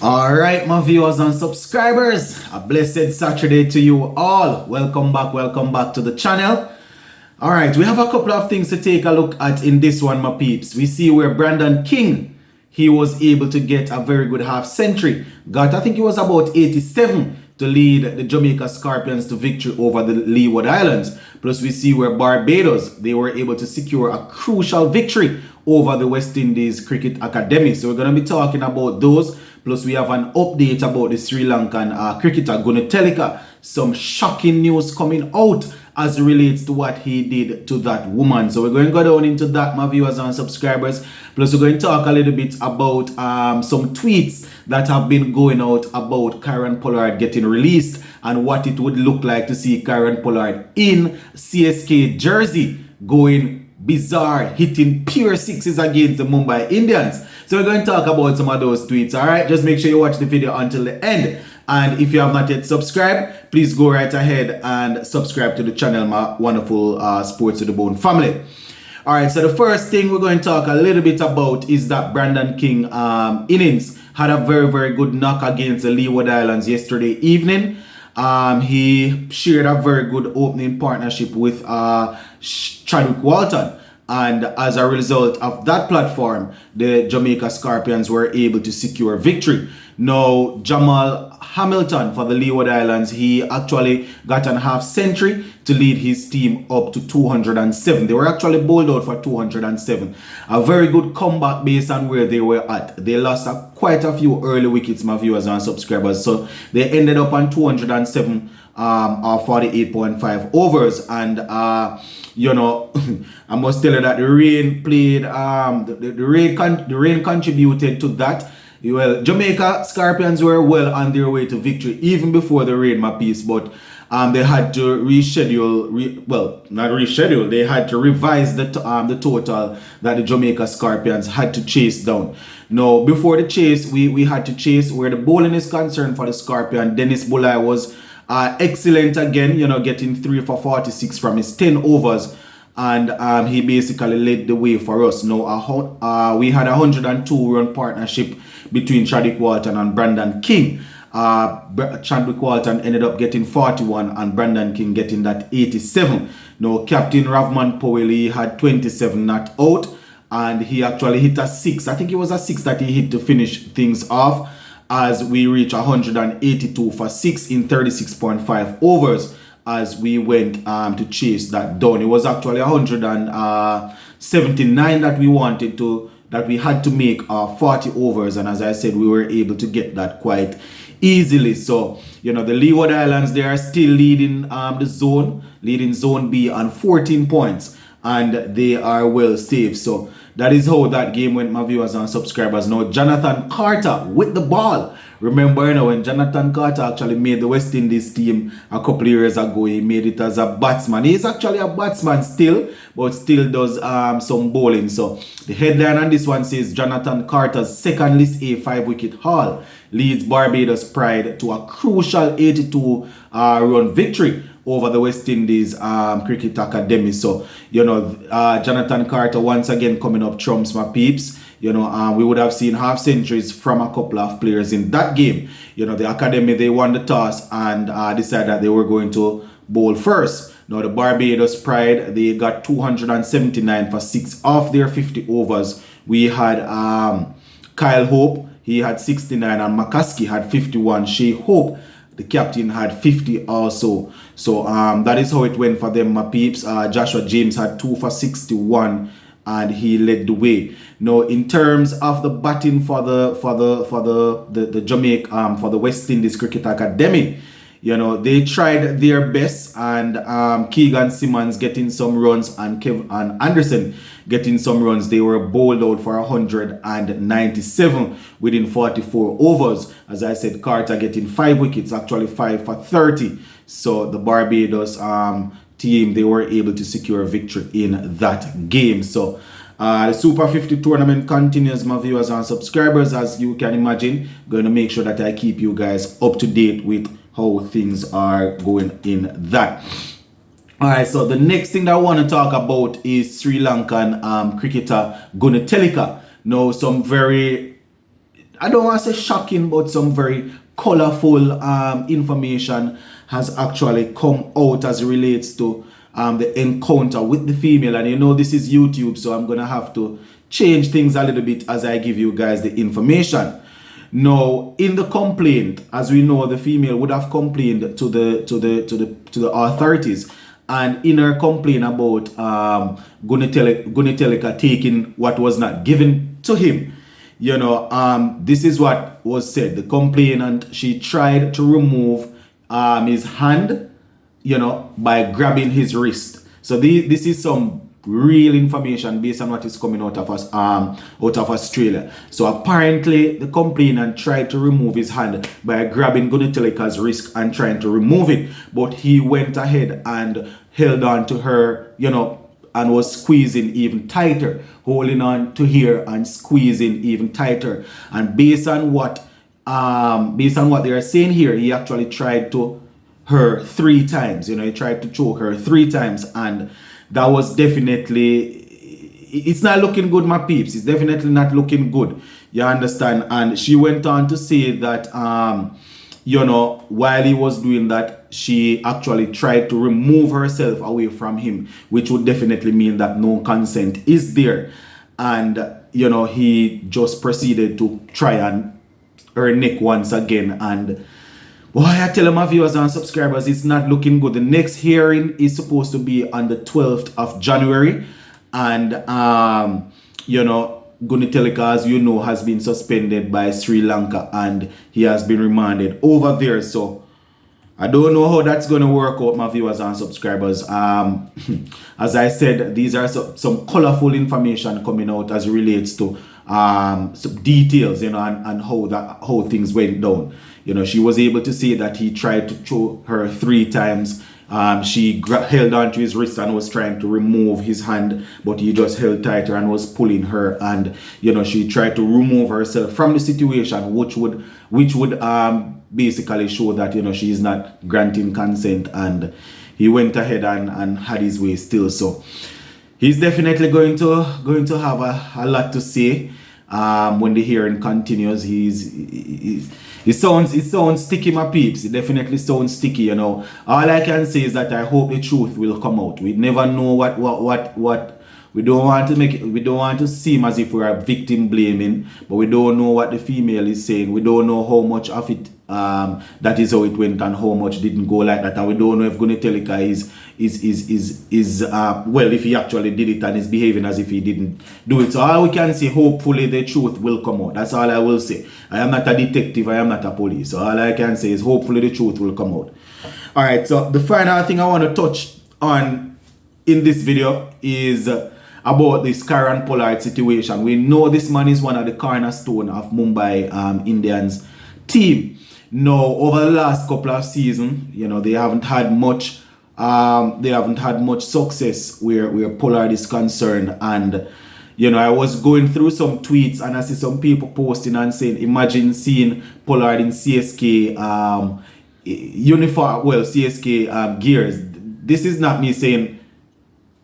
Alright, my viewers and subscribers, a blessed Saturday to you all. Welcome back to the channel. Alright, we have a couple of things to take a look at in this one, my peeps. We see where Brandon King, he was able to get a very good half century. I think it was about 87 to lead the Jamaica Scorpions to victory over the Leeward Islands. Plus we see where Barbados, they were able to secure a crucial victory over the West Indies Cricket Academy. So we're going to be talking about those. Plus we have an update about the Sri Lankan cricketer Gunathilaka. Some shocking news coming out as it relates to what he did to that woman. So we're going to go down into that, my viewers and subscribers. Plus we're going to talk a little bit about some tweets that have been going out about Kieron Pollard getting released and what it would look like to see Kieron Pollard in CSK jersey going bizarre, hitting pure sixes against the Mumbai Indians. So we're going to talk about some of those tweets. All right, just make sure you watch the video until the end. And if you have not yet subscribed, please go right ahead and subscribe to the channel, my wonderful Sports to the Bone family. All right, so the first thing we're going to talk a little bit about is that Brandon King innings had a very good knock against the Leeward Islands yesterday evening. He shared a very good opening partnership with Chadwick Walton. And as a result of that platform, the Jamaica Scorpions were able to secure victory. Now, Jamal Hamilton for the Leeward Islands, he actually got a half century to lead his team up to 207. They were actually bowled out for 207. A very good comeback based on where they were at. They lost quite a few early wickets, my viewers and subscribers. So they ended up on 207 or 48.5 overs. And you know, I must tell you that the rain played, the rain contributed to that. Well, Jamaica Scorpions were well on their way to victory even before the rain, my piece, but they had to reschedule, they had to revise the total that the Jamaica Scorpions had to chase down. Now, before the chase, we had to chase where the bowling is concerned for the Scorpion. Dennis Bulai was excellent again, you know, getting 3 for 46 from his 10 overs. And he basically led the way for us. Now, we had a 102-run partnership between Chadwick Walton and Brandon King. Chadwick Walton ended up getting 41 and Brandon King getting that 87. Now, Captain Ravman Powell had 27 not out. And he actually hit a 6. I think it was a 6 that he hit to finish things off, as we reach 182 for 6 in 36.5 overs as we went to chase that down. It was actually 179 that we wanted to, that we had to make 40 overs, and as I said, we were able to get that quite easily. So, you know, the Leeward Islands, they are still leading the zone, leading Zone B on 14 points, and they are well safe. So that is how that game went, my viewers and subscribers. Now, Jonathan Carter with the ball. Remember, you know, when Jonathan Carter actually made the West Indies team a couple of years ago, he made it as a batsman. He's actually a batsman still, but still does some bowling. So the headline on this one says Jonathan Carter's second list A 5-wicket haul leads Barbados Pride to a crucial 82 run victory over the West Indies Cricket Academy. So, you know, Jonathan Carter once again coming up trumps, my peeps. You know, we would have seen half centuries from a couple of players in that game. You know, the Academy, they won the toss and decided that they were going to bowl first. Now, the Barbados Pride, they got 279 for 6 off their 50 overs. We had Kyle Hope, he had 69, and McCaskey had 51. Shea Hope, the captain, had 50 also. So that is how it went for them, my peeps. Joshua James had 2 for 61 and he led the way. Now, in terms of the batting for the Jamaica for the West Indies Cricket Academy, you know, they tried their best, and Keegan Simmons getting some runs and Kevin Anderson getting some runs. They were bowled out for 197 within 44 overs. As I said, Carter getting 5 wickets, actually 5 for 30. So the Barbados team, they were able to secure a victory in that game. So the Super 50 tournament continues, my viewers and subscribers. As you can imagine, going to make sure that I keep you guys up to date with how things are going in that. Alright, so the next thing that I want to talk about is Sri Lankan cricketer Gunathilaka. Now, some very I don't want to say shocking, but some very colorful information has actually come out as it relates to the encounter with the female. And you know, this is YouTube, so I'm gonna have to change things a little bit as I give you guys the information. Now, in the complaint, as we know, the female would have complained to the authorities, and in her complaint about Gunathilaka taking what was not given to him, you know, this is what was said. The complainant, she tried to remove his hand, you know, by grabbing his wrist. So this is some real information based on what is coming out of us out of Australia. So apparently the complainant tried to remove his hand by grabbing Gunathilaka's wrist and trying to remove it, but he went ahead and held on to her, you know, and was squeezing even tighter, holding on to her and squeezing even tighter. And based on what they are saying here, he actually tried to her 3 times. You know, he tried to choke her 3 times, and that was definitely, it's not looking good, my peeps. It's definitely not looking good. You understand? And she went on to say that, you know, while he was doing that, she actually tried to remove herself away from him, which would definitely mean that no consent is there. And, you know, he just proceeded to try and her neck once again. And boy, I tell my viewers and subscribers, it's not looking good. The next hearing is supposed to be on the 12th of January. And, you know, Gunathilaka, as you know, has been suspended by Sri Lanka and he has been remanded over there. So I don't know how that's going to work out, my viewers and subscribers. As I said, these are some colorful information coming out as it relates to some details, you know, and how things went down. You know, she was able to say that he tried to choke her 3 times. She held onto his wrist and was trying to remove his hand, but he just held tighter and was pulling her. And, you know, she tried to remove herself from the situation, which would basically show that, you know, she is not granting consent. And he went ahead and had his way still. So he's definitely going to have a lot to say when the hearing continues. It sounds sticky, my peeps. It definitely sounds sticky, you know. All I can say is that I hope the truth will come out. We never know what we don't want to make it, we don't want to seem as if we are victim blaming, but we don't know what the female is saying. We don't know how much of it that is how it went and how much didn't go like that. And we don't know if Gunathilaka is well, if he actually did it and is behaving as if he didn't do it. So all we can say, hopefully the truth will come out. That's all I will say. I am not a detective, I am not a police. So all I can say is hopefully the truth will come out. Alright, so the final thing I want to touch on in this video is about this Kieron Pollard situation. We know this man is one of the cornerstone of Mumbai Indians team. Now, over the last couple of seasons, you know, they haven't had much success where Pollard is concerned. And, you know, I was going through some tweets and I see some people posting and saying, imagine seeing Pollard in CSK uniform, well, CSK gears. This is not me saying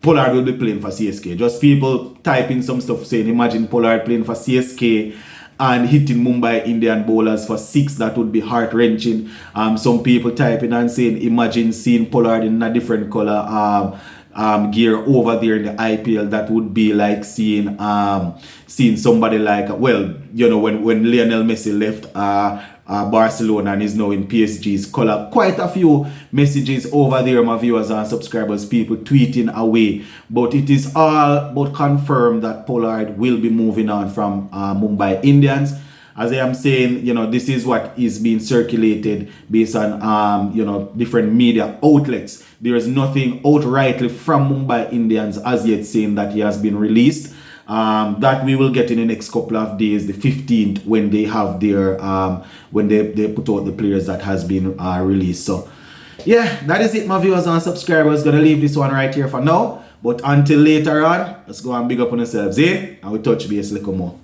Pollard will be playing for CSK. Just people typing some stuff saying, imagine Pollard playing for CSK and hitting Mumbai Indian bowlers for 6. That would be heart-wrenching. Some people typing and saying, imagine seeing Pollard in a different color gear over there in the IPL. That would be like seeing somebody like, well, you know, when Lionel Messi left Barcelona and is now in PSG's color. Quite a few messages over there, my viewers and subscribers, people tweeting away. But it is all but confirmed that Pollard will be moving on from Mumbai Indians. As I am saying, you know, this is what is being circulated based on, you know, different media outlets. There is nothing outrightly from Mumbai Indians as yet saying that he has been released. That we will get in the next couple of days, the 15th, when they have their when they put out the players that has been released. So yeah, that is it, my viewers and subscribers. Gonna leave this one right here for now, but until later on, let's go and big up on yourselves, and we touch base a little more.